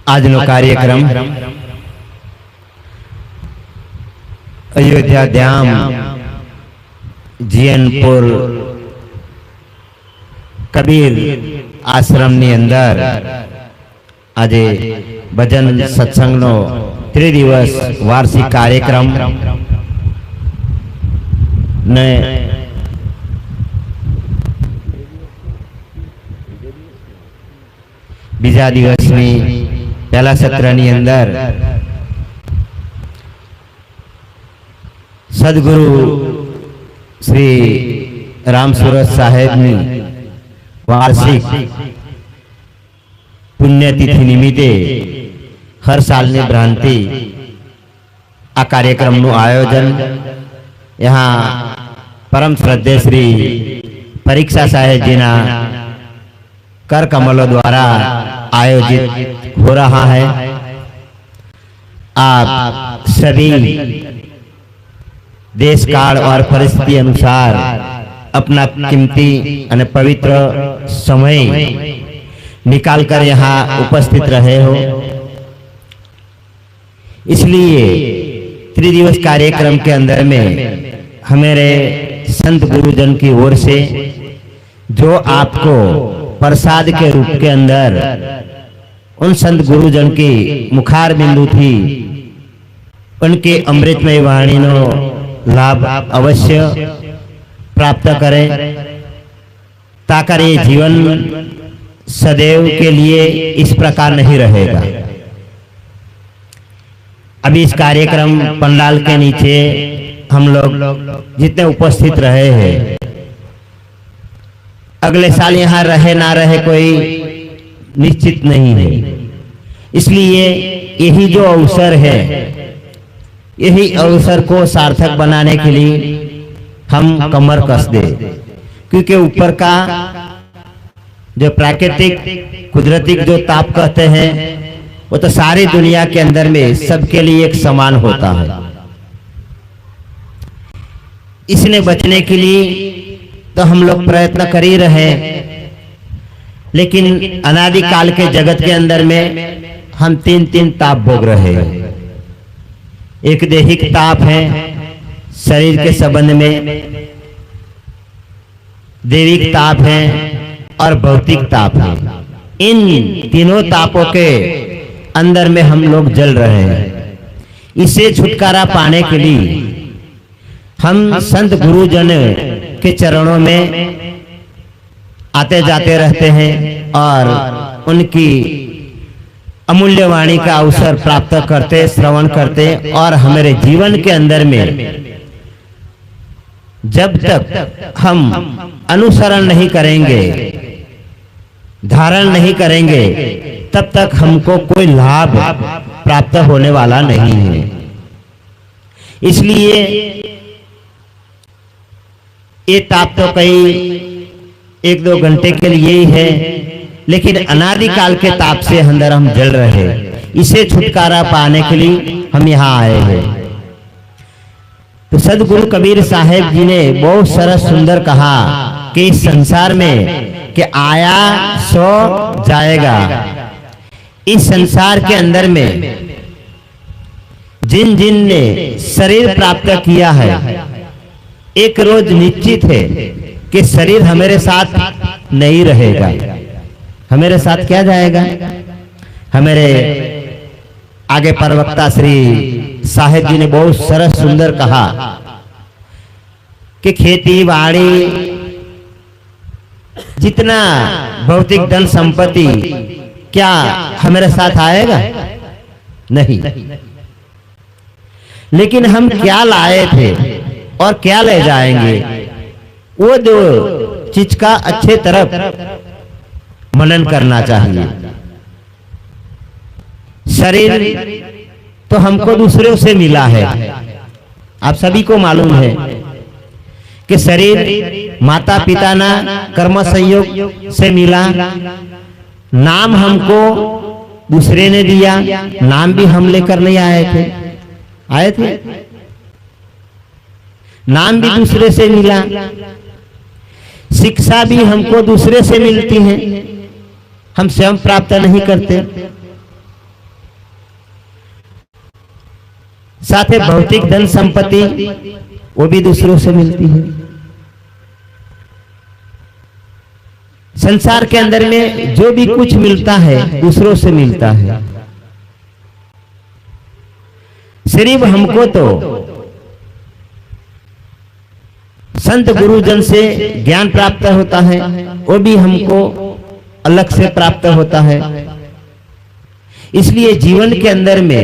આજનો કાર્યક્રમ અયોધ્યા ધામ જીયનપુર કબીર આશ્રમની અંદર આજે ભજન સત્સંગનો ત્રિદિવસ વાર્ષિક કાર્યક્રમ ને બીજા દિવસની પહેલા સત્રની અંદર સદગુરુ શ્રી રામ સુરત સાહેબની વાર્ષિક પુણ્યતિથિ નિમિત્તે હર સાલની ભ્રાંતિ આ કાર્યક્રમનું આયોજન यहाँ परम श्रद्धेय श्री परीक्षा साहेब जी ना कर कमलों द्वारा आयोजित हो रहा है। आप सभी देश काल और परिस्थिति अनुसार अपना कीमती और पवित्र समय निकालकर यहाँ उपस्थित रहे हो, इसलिए त्रिदिवस कार्यक्रम के अंदर में हमारे संत गुरुजन की ओर से जो आपको प्रसाद के रूप के अंदर उन संत गुरुजन की मुखार बिंदु थी उनके अमृतमय वाणी नो लाभ अवश्य प्राप्त करें, ताकर ये जीवन सदैव के लिए इस प्रकार नहीं रहेगा। अभी इस कार्यक्रम पंडाल के नीचे हम लोग जितने उपस्थित रहे हैं, अगले साल यहाँ रहे ना रहे कोई निश्चित नहीं है, इसलिए यही जो अवसर है, यही अवसर को सार्थक बनाने के लिए हम कमर कस दे, क्योंकि ऊपर का जो प्राकृतिक कुदरती जो ताप कहते हैं वो तो सारी दुनिया के अंदर में सबके लिए एक समान होता है। इसने बचने के लिए तो हम लोग प्रयत्न कर ही रहे, लेकिन अनादि काल के जगत के अंदर में हम तीन ताप भोग रहे हैं। एक दैहिक ताप है शरीर के संबंध में, दैविक ताप है और भौतिक ताप है। इन तीनों तापों के अंदर में हम लोग जल रहे हैं। इससे छुटकारा पाने के लिए हम संत गुरुजन के चरणों में आते जाते रहते हैं और उनकी अमूल्य वाणी का अवसर प्राप्त करते, श्रवण करते, और हमारे जीवन के अंदर में जब तक हम अनुसरण नहीं करेंगे, धारण नहीं करेंगे, तब तक हमको कोई लाभ प्राप्त होने वाला नहीं है। इसलिए ये ताप तो कई 1-2 घंटे के लिए ही है, लेकिन अनादि काल के ताप से अंदर हम जल रहे हैं। इसे छुटकारा पाने के लिए हम यहाँ आए हैं। तो सदगुरु कबीर साहेब जी ने बहुत सरस सुंदर कहा कि इस संसार में कि आया सो जाएगा। इस संसार के अंदर में जिन जिन ने शरीर प्राप्त किया है, एक रोज निश्चित है कि शरीर हमारे साथ नहीं रहेगा। हमारे साथ क्या जाएगा? हमारे आगे प्रवक्ता श्री साहेब जी ने बहुत सरस सुंदर कहा कि खेती बाड़ी जितना भौतिक धन संपत्ति क्या हमारे साथ आएगा? नहीं। लेकिन हम क्या लाए थे और क्या ले जाएंगे, वो दो चीज का अच्छे तरफ मनन करना चाहिए। शरीर तो हमको दूसरों से मिला है, आप सभी को मालूम है कि शरीर माता पिता ना कर्म संयोग से मिला। नाम हमको दूसरे ने दिया, नाम भी हम लेकर नहीं आए थे, नाम भी दूसरे से मिला। शिक्षा भी हमको दूसरे से मिलती है, हम स्वयं प्राप्त नहीं करते। साथ ही भौतिक धन संपत्ति वो भी दूसरों से मिलती है। संसार के अंदर में जो भी कुछ मिलता है दूसरों से मिलता है। सिर्फ हमको तो संत गुरुजन से ज्ञान प्राप्त होता है, वो भी हमको अलग से प्राप्त होता है। इसलिए जीवन के अंदर में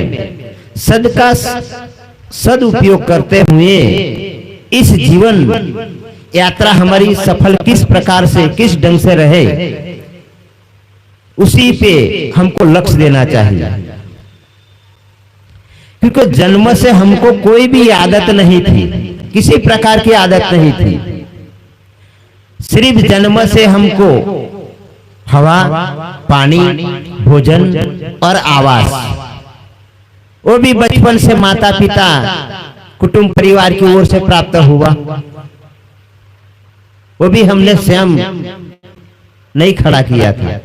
सद का सदुपयोग करते हुए इस जीवन यात्रा हमारी सफल किस प्रकार से, किस ढंग से रहे, उसी पे हमको लक्ष्य देना चाहिए। क्योंकि जन्म से हमको कोई भी आदत नहीं थी, किसी प्रकार की आदत नहीं थी। सिर्फ जन्म से हमको हवा, पानी, भोजन और आवास, वो भी बचपन से माता पिता, कुटुंब परिवार की ओर से प्राप्त हुआ। वो भी हमने स्वयं नहीं खड़ा किया था।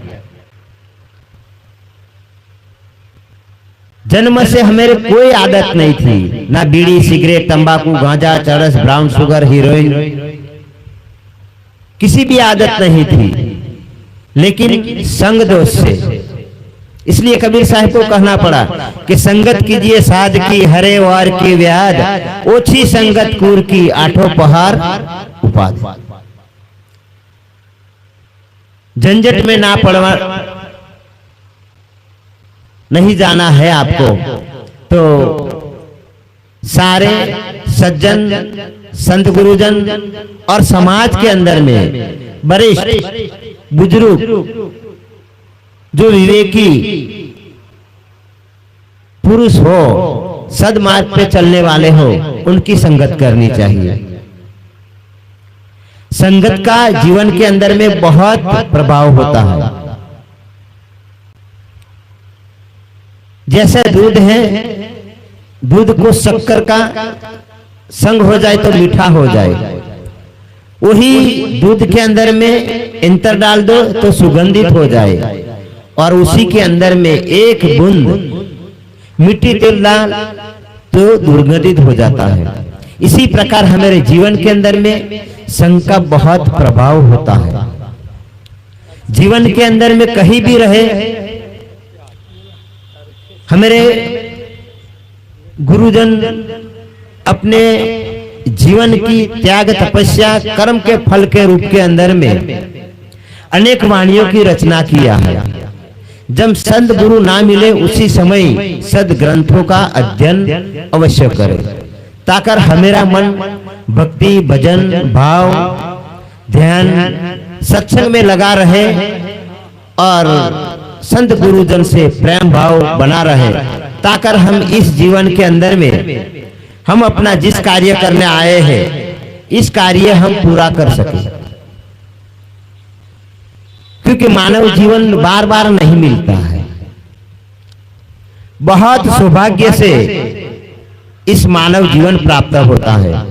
जन्म से हमारे कोई आदत नहीं थी, ना बीड़ी, सिगरेट, तंबाकू, गांजा, चरस, ब्राउन शुगर, हीरोइन, किसी भी आदत नहीं थी। लेकिन संग दोष से, इसलिए कबीर साहब को कहना पड़ा कि संगत कीजिए साध की, हरे वार की व्याध, ओछी संगत कूर की, आठों पहाड़ उपाध। झंझट में ना पड़वा नहीं जाना है आपको, तो सारे सज्जन, संत गुरुजन और समाज के अंदर में वरिष्ठ बुजुर्ग, जो विवेकी पुरुष हो, सदमार्ग पे चलने वाले हो, उनकी संगत करनी चाहिए। संगत का जीवन के अंदर में बहुत प्रभाव होता है। जैसे दूध है, दूध को शक्कर का संग हो जाए तो मीठा हो जाए, वही दूध के अंदर में इंतर डाल दो तो सुगंधित हो जाए, और उसी के अंदर में एक बूंद मिट्टी तेल डाल तो दुर्गंधित हो जाता है। इसी प्रकार हमारे जीवन के अंदर में संग का बहुत प्रभाव होता है। जीवन के अंदर में कहीं भी रहे, हमारे गुरुजन अपने जीवन की त्याग, तपस्या, कर्म के फल के रूप के अंदर में अनेक वाणियों की रचना किया है। जब संत गुरु ना मिले उसी समय सद ग्रंथों का अध्ययन अवश्य करें, ताकर हमेरा मन भक्ति, भजन, भाव, ध्यान, सत्संग में लगा रहे और संत गुरुजन से प्रेम भाव बना रहे, ताकर हम इस जीवन के अंदर में हम अपना जिस कार्य करने आए हैं, इस कार्य हम पूरा कर सके। क्योंकि मानव जीवन बार बार नहीं मिलता है। बहुत सौभाग्य से इस मानव जीवन प्राप्त होता है।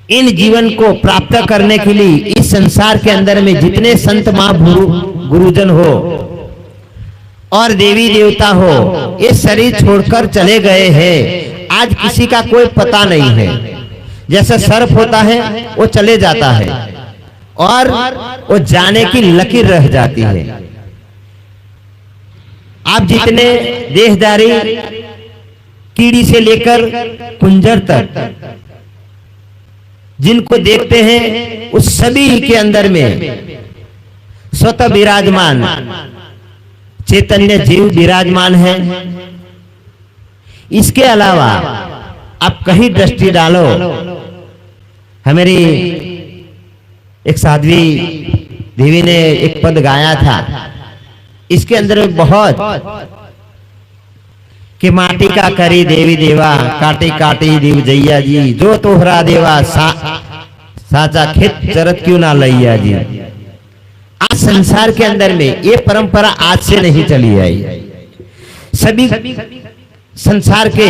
इन जीवन को प्राप्त करने के लिए इस संसार के अंदर में जितने संत महापुरु गुरुजन हो और देवी देवता हो, ये शरीर छोड़कर चले गए हैं। आज किसी का कोई पता नहीं है। जैसे सर्प होता है वो चले जाता है और वो जाने की लकीर रह जाती है। आप जितने देहदारी, कीड़ी से लेकर कुंजर तक जिनको देखते हैं, उस सभी के अंदर में स्वतः विराजमान चैतन्य जीव विराजमान है। इसके अलावा आप कहीं दृष्टि डालो, हमारी एक साध्वी देवी ने एक पद गाया था, इसके अंदर में बहुत कि माटी का करी देवी देवा, काटी काटी देव जैया जी, जो तोहरा देवा साचा खेत चरत क्यों ना लैया जी। आज संसार के अंदर में ये परंपरा आज से नहीं चली आई। सभी संसार के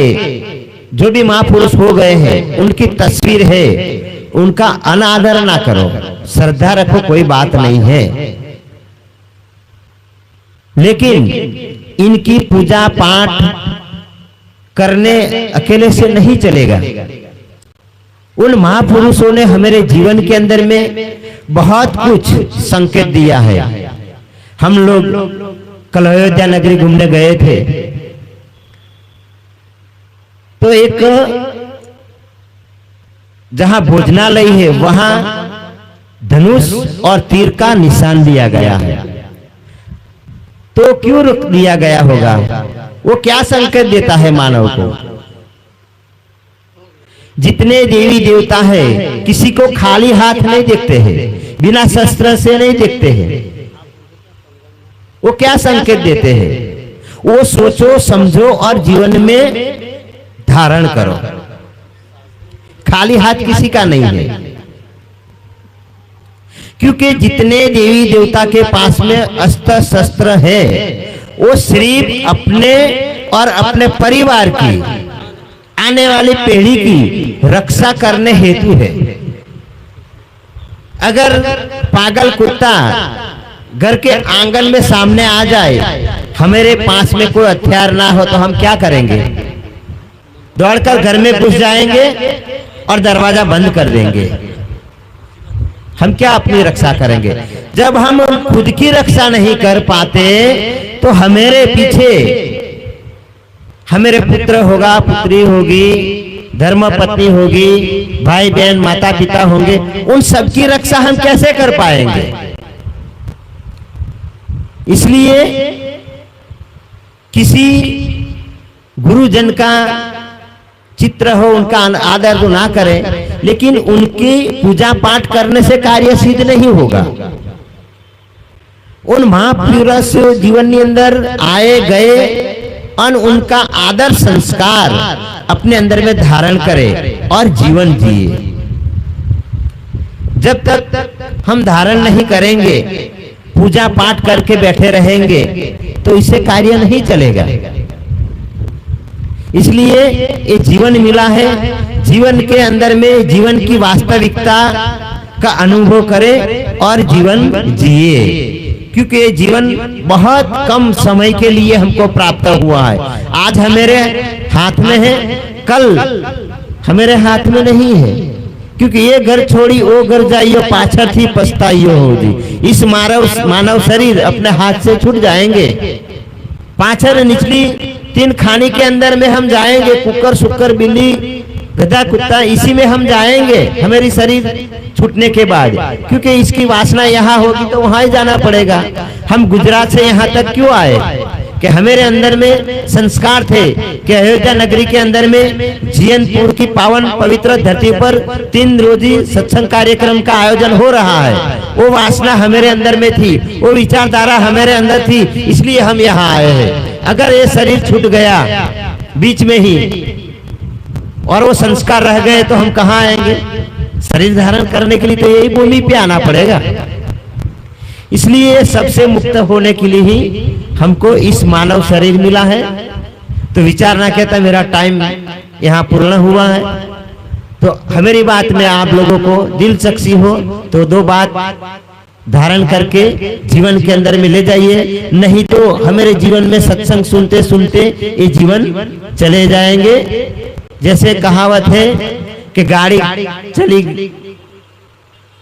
जो भी महापुरुष हो गए हैं, उनकी तस्वीर है, उनका अनादर ना करो, श्रद्धा रखो, कोई बात नहीं है। लेकिन इनकी पूजा पाठ करने अकेले से नहीं चलेगा। उन महापुरुषों ने हमारे जीवन के अंदर में बहुत कुछ संकेत दिया है। हम लोग कल अयोध्या नगरी घूमने गए थे, तो एक जहां भोजनालय है वहां धनुष और तीर का निशान दिया गया है। तो क्यों रुक दिया गया होगा? वो क्या संकेत देता है मानव को? जितने देवी देवता है किसी को खाली हाथ नहीं देखते हैं, बिना शस्त्र से नहीं देखते हैं। वो क्या संकेत देते हैं? वो सोचो समझो और जीवन में धारण करो। खाली हाथ किसी का नहीं है, क्योंकि जितने देवी देवता के पास में अस्त्र शस्त्र है वो सिर्फ अपने और अपने परिवार की, आने वाली पीढ़ी की रक्षा करने हेतु है। अगर पागल कुत्ता घर के आंगन में सामने आ जाए, हमारे पास में कोई हथियार ना हो, तो हम क्या करेंगे? दौड़कर घर में घुस जाएंगे और दरवाजा बंद कर देंगे। हम क्या अपनी रक्षा करेंगे? जब हम खुद की रक्षा नहीं कर पाते तो हमारे पीछे हमारे पुत्र होगा, पुत्री होगी, धर्म पत्नी होगी, भाई बहन माता पिता होंगे, उन सबकी रक्षा हम कैसे कर पाएंगे? इसलिए किसी गुरुजन का चित्र हो, उनका आदर तो ना करें, लेकिन उनकी पूजा पाठ करने से कार्य सिद्ध नहीं होगा। उन महापुरुष जीवन के अंदर आए गए और उनका आदर संस्कार अपने अंदर में धारण करे और जीवन जिए। जब तक हम धारण नहीं करेंगे, पूजा पाठ करके बैठे रहेंगे, तो इससे कार्य नहीं चलेगा। इसलिए ये जीवन मिला है, जीवन के अंदर में जीवन की वास्तविकता का अनुभव करें और जीवन जिए, क्योंकि जीवन बहुत कम समय के लिए हमको प्राप्त हुआ है। आज हमारे हाथ में है, कल हमारे हाथ में नहीं है, क्योंकि ये घर छोड़ी वो घर जाइयो, पाछर थी पछताइयो होगी। इस मानव शरीर अपने हाथ से छूट जाएंगे। पाछर निचली तीन खानी के अंदर में हम जाएंगे, कुकर शुक्कर बिल्ली गधा कुत्ता, इसी में हम जाएंगे हमारी शरीर छूटने के बाद, क्योंकि इसकी वासना यहाँ होगी तो वहां ही जाना पड़ेगा। हम गुजरात से यहाँ तक क्यों आए? कि हमारे अंदर में संस्कार थे कि अयोध्या नगरी के अंदर में जीयनपुर की पावन पवित्र धरती पर 3 रोजी सत्संग कार्यक्रम का आयोजन हो रहा है। वो वासना हमारे अंदर में थी, वो विचारधारा हमारे अंदर थी, इसलिए हम यहाँ आए हैं। अगर ये शरीर छूट गया बीच में ही और वो संस्कार रह गए तो हम कहाँ आएंगे? शरीर धारण करने के लिए तो यही भूमि पे आना पड़ेगा। इसलिए सबसे मुक्त होने के लिए ही हमको इस मानव शरीर मिला है। तो विचारना कहता मेरा टाइम यहाँ पूर्ण हुआ है, तो हमारी बात में आप लोगों को दिलचस्पी हो तो 2 बात धारण करके जीवन के अंदर में ले जाइए, नहीं तो हमारे जीवन में सत्संग सुनते सुनते ये जीवन चले जाएंगे। जैसे कहावत है कि गाड़ी चली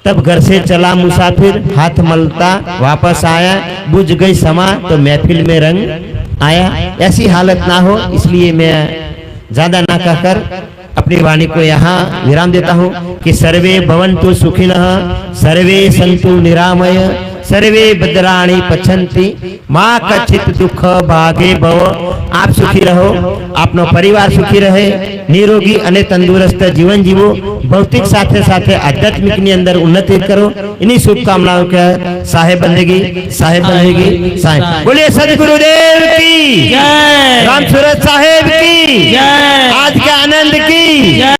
तब घर से चला मुसाफिर, हाथ मलता वापस आया, बुझ गई समा तो महफिल में रंग आया। ऐसी हालत ना हो, इसलिए मैं ज्यादा ना कहकर अपनी वाणी को यहाँ विराम देता हूँ कि सर्वे भवन्तु सुखिनः, सर्वे सन्तु निरामय, सर्वे भद्राणि पश्यन्ति मां कच्चित दुख भागे भव। आप सुखी रहो, आपनो परिवार सुखी रहे, निरोगी અને તંદુરસ્ત जीवन जीवो, भौतिक साथे साथे आध्यात्मिक ની અંદર उन्नति करो। इन्हीं शुभकामनाओं के साहेब बंदेगी साहेब। बोलिए सदगुरुदेव की जय, राम सूरत साहेब की जय, आज के आनंद की जय।